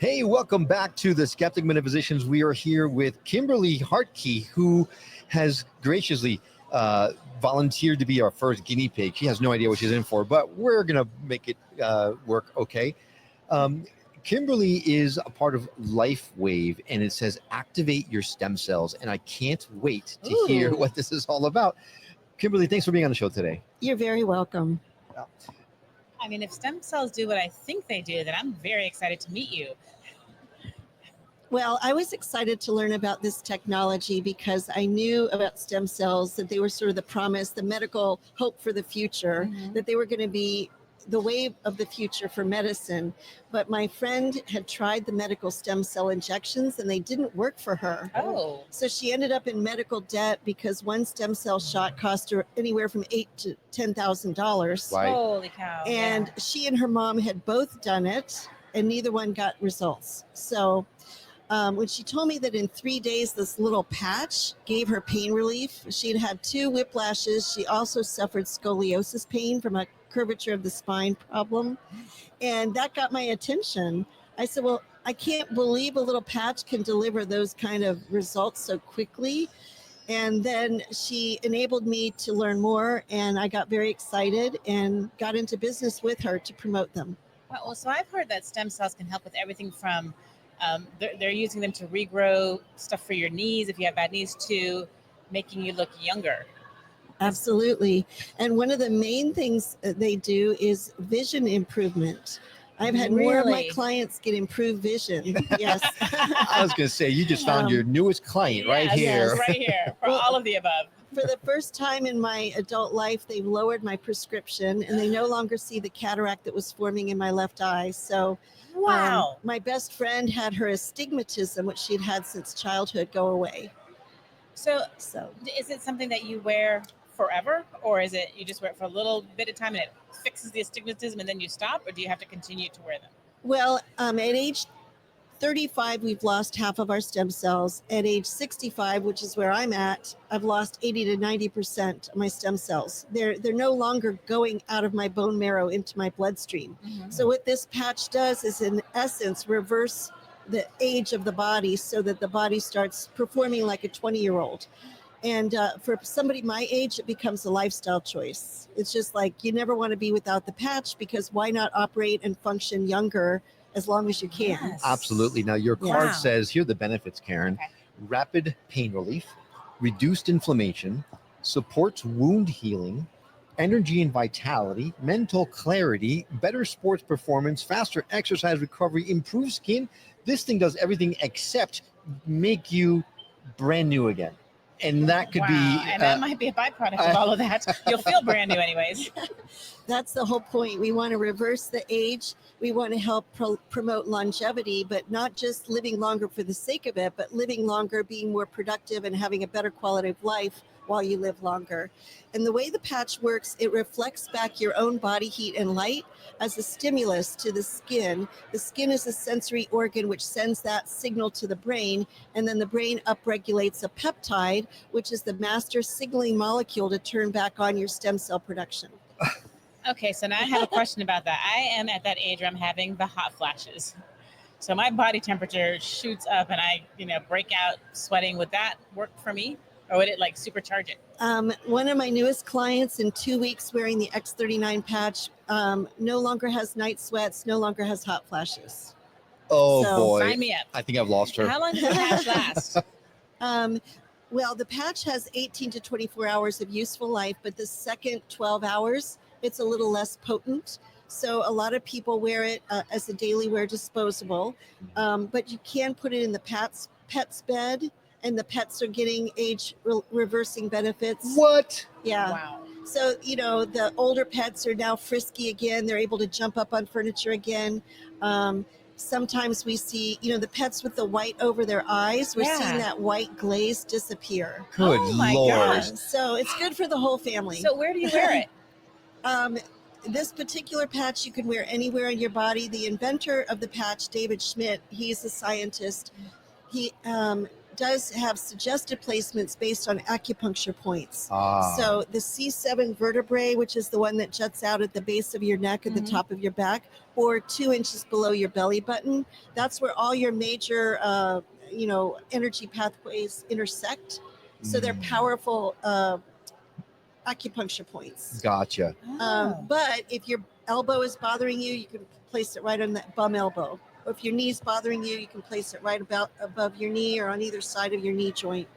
Hey, welcome back to the Skeptic Metaphysicians. We are here with Kimberly Hartkey, who has graciously volunteered to be our first guinea pig. She has no idea what she's in for, but we're going to make it work okay. Kimberly is a part of Lifewave, and it says activate your stem cells. And I can't wait to hear what this is all about. Kimberly, thanks for being on the show today. You're very welcome. I mean, if stem cells do what I think they do, then I'm very excited to meet you. Well, I was excited to learn about this technology because I knew about stem cells, that they were sort of the promise, the medical hope for the future, that they were going to be the wave of the future for medicine. But my friend had tried the medical stem cell injections and they didn't work for her. Oh. So she ended up in medical debt because one stem cell shot cost her anywhere from $8,000 to $10,000. Right. Holy cow. And she and her mom had both done it and neither one got results. So when she told me that in 3 days, this little patch gave her pain relief, she'd had 2 whiplashes. She also suffered scoliosis pain from a curvature of the spine problem. And that got my attention. I said, well, I can't believe a little patch can deliver those kind of results so quickly. And then she enabled me to learn more. And I got very excited and got into business with her to promote them. Well, so I've heard that stem cells can help with everything from they're using them to regrow stuff for your knees if you have bad knees, to making you look younger. Absolutely. And one of the main things they do is vision improvement. I've had more of my clients get improved vision. Yes. I was going to say, you just found your newest client right here. Yes, right here, for all of the above. For the first time in my adult life, they've lowered my prescription and they no longer see the cataract that was forming in my left eye. So wow. My best friend had her astigmatism, which she'd had since childhood, go away. So is it something that you wear forever, or is it you just wear it for a little bit of time and it fixes the astigmatism and then you stop, or do you have to continue to wear them? Well, at age 35, we've lost half of our stem cells. At age 65, which is where I'm at, I've lost 80 to 90% of my stem cells. They're no longer going out of my bone marrow into my bloodstream. So what this patch does is, in essence, reverse the age of the body so that the body starts performing like a 20-year-old. And for somebody my age, it becomes a lifestyle choice. It's just like you never want to be without the patch, because why not operate and function younger as long as you can? Yes. Absolutely. Now, your card says, here are the benefits, Karen. Okay. Rapid pain relief, reduced inflammation, supports wound healing, energy and vitality, mental clarity, better sports performance, faster exercise recovery, improved skin. This thing does everything except make you brand new again. And that could be... And that might be a byproduct of all of that. You'll feel brand new anyways. That's the whole point. We want to reverse the age. We want to help promote longevity, but not just living longer for the sake of it, but living longer, being more productive, and having a better quality of life while you live longer. And the way the patch works, it reflects back your own body heat and light as a stimulus to the skin. The skin is a sensory organ which sends that signal to the brain, and then the brain upregulates a peptide, which is the master signaling molecule to turn back on your stem cell production. Okay, so now I have a question about that. I am at that age where I'm having the hot flashes. So my body temperature shoots up and I, break out sweating. Would that work for me? Or would it like supercharge it? One of my newest clients, in 2 weeks wearing the X39 patch, no longer has night sweats, no longer has hot flashes. Oh, boy. Sign me up. I think I've lost her. How long does the patch last? Well, the patch has 18 to 24 hours of useful life, but the second 12 hours, it's a little less potent. So a lot of people wear it as a daily wear disposable, but you can put it in the pet's bed, and the pets are getting age reversing benefits. What? Yeah. Wow. So, the older pets are now frisky again. They're able to jump up on furniture again. Sometimes we see, the pets with the white over their eyes, we're seeing that white glaze disappear. Good my Lord. gosh. So it's good for the whole family. So where do you wear it? This particular patch you can wear anywhere on your body. The inventor of the patch, David Schmidt, he's a scientist. He does have suggested placements based on acupuncture points. Ah. So the C7 vertebrae, which is the one that juts out at the base of your neck at the top of your back, or 2 inches below your belly button, that's where all your major, energy pathways intersect. So they're powerful acupuncture points. Gotcha. But if your elbow is bothering you, you can place it right on that bum elbow. Or if your knee's bothering you, you can place it right about above your knee or on either side of your knee joint.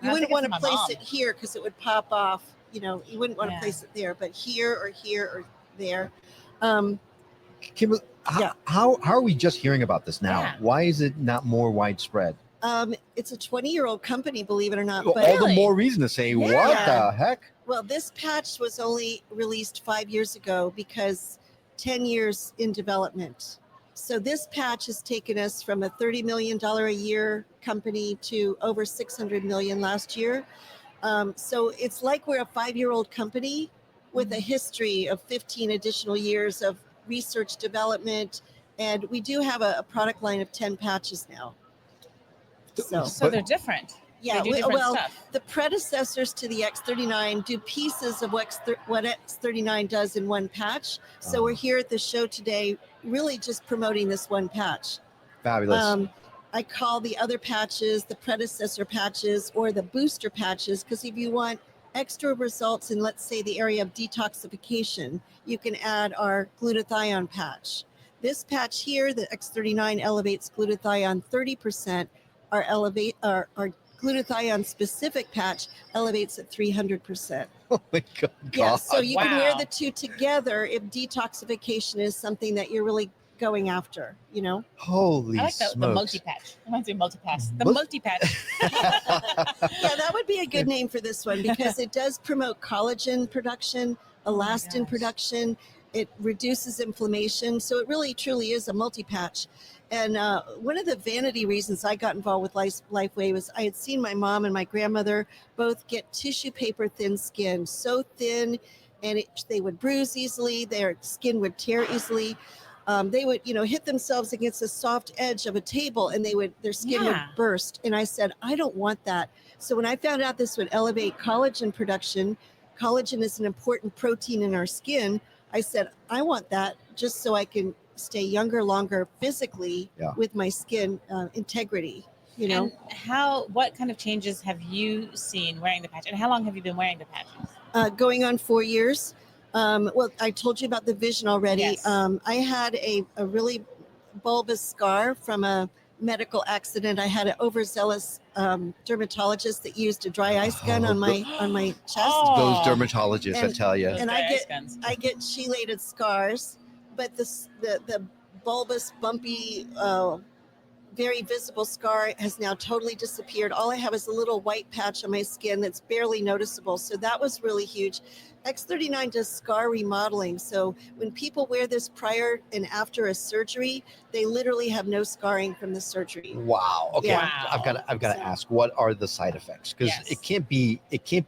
You wouldn't want to place it here because it would pop off. You wouldn't want to place it there, but here or there. Kimberly, how are we just hearing about this now? Yeah. Why is it not more widespread? It's a 20-year-old company, believe it or not. All But the more reason to say, what the heck? well, this patch was only released 5 years ago because 10 years in development. So this patch has taken us from a $30 million a year company to over $600 million last year. So it's like we're a 5-year-old company with a history of 15 additional years of research development. And we do have a product line of 10 patches now. So they're different. Yeah, They do different stuff. the predecessors to the X39 do pieces of what X39 does in one patch. So we're here at the show today really just promoting this one patch. Fabulous. I call the other patches the predecessor patches or the booster patches because if you want extra results in, let's say, the area of detoxification, you can add our glutathione patch. This patch here, the X39 elevates glutathione 30%. Our glutathione specific patch elevates at 300%. Oh my God. Yeah, so you can wear the two together if detoxification is something that you're really going after, Holy I like smokes. the multi-patch. I want to say multi-pass. The multi-patch. Yeah, that would be a good name for this one because it does promote collagen production, elastin production. It reduces inflammation. So it really, truly is a multi-patch. And one of the vanity reasons I got involved with Lifewave is I had seen my mom and my grandmother both get tissue paper thin skin, so thin, and they would bruise easily. Their skin would tear easily. They would, hit themselves against the soft edge of a table and their skin would burst. And I said, I don't want that. So when I found out this would elevate collagen production, collagen is an important protein in our skin. I said, I want that just so I can stay younger, longer physically with my skin integrity, And what kind of changes have you seen wearing the patch? And how long have you been wearing the patches? Going on 4 years. Well, I told you about the vision already. Yes. I had a really bulbous scar from a medical accident. I had an overzealous dermatologist that used a dry ice gun on my chest. Those dermatologists, I tell you. And I get chelated scars, but the bulbous, bumpy, very visible scar has now totally disappeared. All I have is a little white patch on my skin that's barely noticeable. So that was really huge. X39 does scar remodeling. So when people wear this prior and after a surgery, they literally have no scarring from the surgery. Wow. Okay. Yeah. I've got to ask, what are the side effects? Because it can't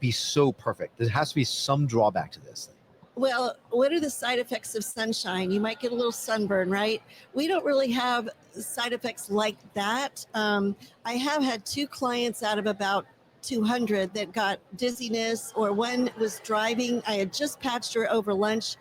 be so perfect. There has to be some drawback to this thing. Well, what are the side effects of sunshine? You might get a little sunburn, right? We don't really have side effects like that. I have had 2 clients out of about 200 that got dizziness, or one was driving. I had just patched her over lunch.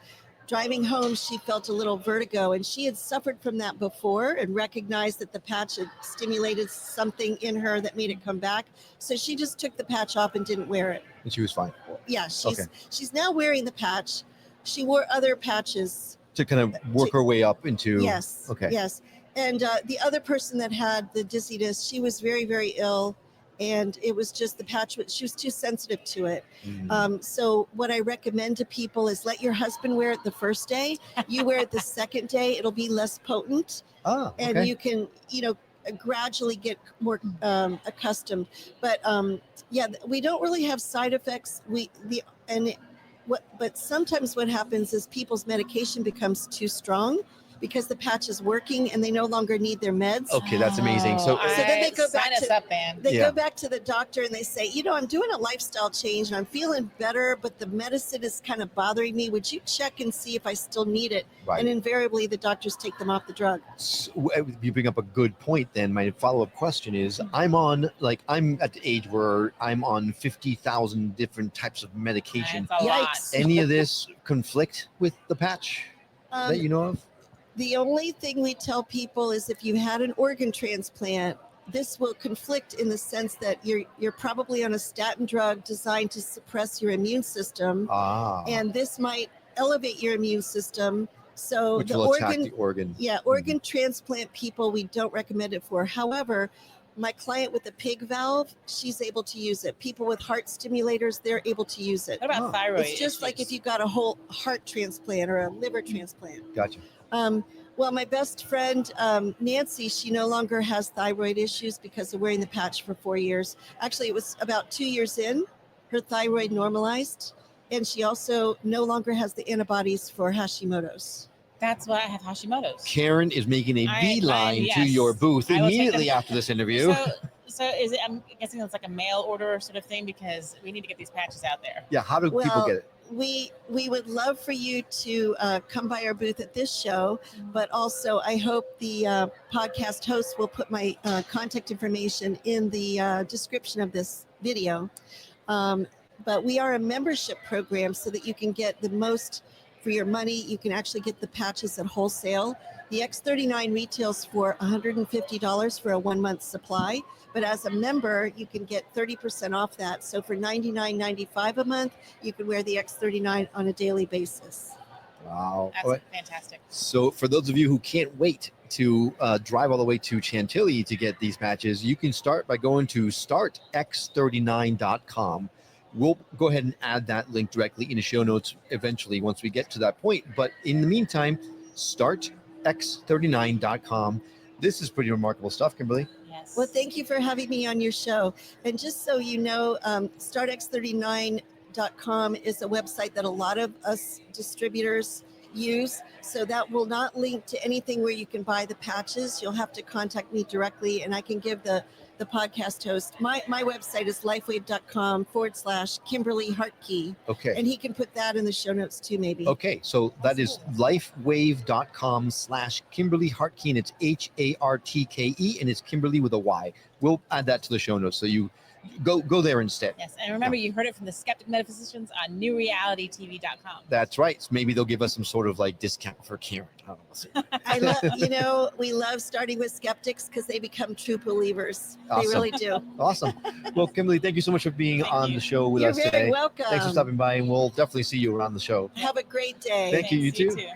Driving home, she felt a little vertigo, and she had suffered from that before and recognized that the patch had stimulated something in her that made it come back. So she just took the patch off and didn't wear it. And she was fine. Yeah, she's now wearing the patch. She wore other patches to kind of work her way up into. Yes. Okay. Yes. And the other person that had the dizziness, she was very, very ill. And it was just the patch, she was too sensitive to it. So what I recommend to people is let your husband wear it the first day. You wear it the second day. It'll be less potent. And you can, gradually get more accustomed. But we don't really have side effects. But sometimes what happens is people's medication becomes too strong. because the patch is working and they no longer need their meds. Okay, that's amazing. So then they go back sign us to- up, man. They Yeah. go back to the doctor and they say, you know, I'm doing a lifestyle change and I'm feeling better, but the medicine is kind of bothering me. Would you check and see if I still need it? right. And invariably, the doctors take them off the drug. You bring up a good point. Then my follow-up question is, I'm at the age where I'm on 50,000 different types of medication. That's a lot. Yikes. Any of this conflict with the patch that you know of? The only thing we tell people is if you had an organ transplant, this will conflict in the sense that you're probably on a statin drug designed to suppress your immune system, and this might elevate your immune system. So which the will attack organ, the organ. organ transplant people, we don't recommend it for. However, my client with the pig valve, she's able to use it. People with heart stimulators, they're able to use it. What about thyroid? It's just like if issues? you got a whole heart transplant or a liver transplant. Gotcha. Well, my best friend, Nancy, she no longer has thyroid issues because of wearing the patch for 4 years. Actually, it was about 2 years in, her thyroid normalized, and she also no longer has the antibodies for Hashimoto's. That's why I have Hashimoto's. Karen is making a beeline to yes. your booth I will take immediately them. after this interview. So is it? I'm guessing it's like a mail order sort of thing because we need to get these patches out there. Yeah, how do people Well, get it? We would love for you to come by our booth at this show, but also I hope the podcast host will put my contact information in the description of this video. But we are a membership program so that you can get the most for your money. You can actually get the patches at wholesale. The X39 retails for $150 for a 1 month supply, but as a member, you can get 30% off that. So for $99.95 a month, you can wear the X39 on a daily basis. Wow. That's fantastic. So for those of you who can't wait to drive all the way to Chantilly to get these patches, you can start by going to startx39.com. We'll go ahead and add that link directly in the show notes eventually once we get to that point. But in the meantime, startx39.com. This is pretty remarkable stuff, Kimberly. Yes. Well, thank you for having me on your show. And just so you know, startx39.com is a website that a lot of us distributors use. So that will not link to anything where you can buy the patches. You'll have to contact me directly, and I can give the podcast host. My website is lifewave.com/Kimberly Hartkey. Okay. And he can put that in the show notes too, maybe. Okay, so that is lifewave.com/Kimberly Hartkey, and it's HARTKE, and it's Kimberly with a Y. We'll add that to the show notes, so you go there instead. Yes, and remember, you heard it from the Skeptic Metaphysicians on NewRealityTV.com. That's right. So maybe they'll give us some sort of like discount for Karen. I don't know. We'll see. I love, we love starting with skeptics because they become true believers. Awesome. They really do. Awesome. Well, Kimberly, thank you so much for being Thank on you. the show with You're us very today. welcome. Thanks for stopping by, and we'll definitely see you around the show. Have a great day. Thank you. You Thanks, too. too.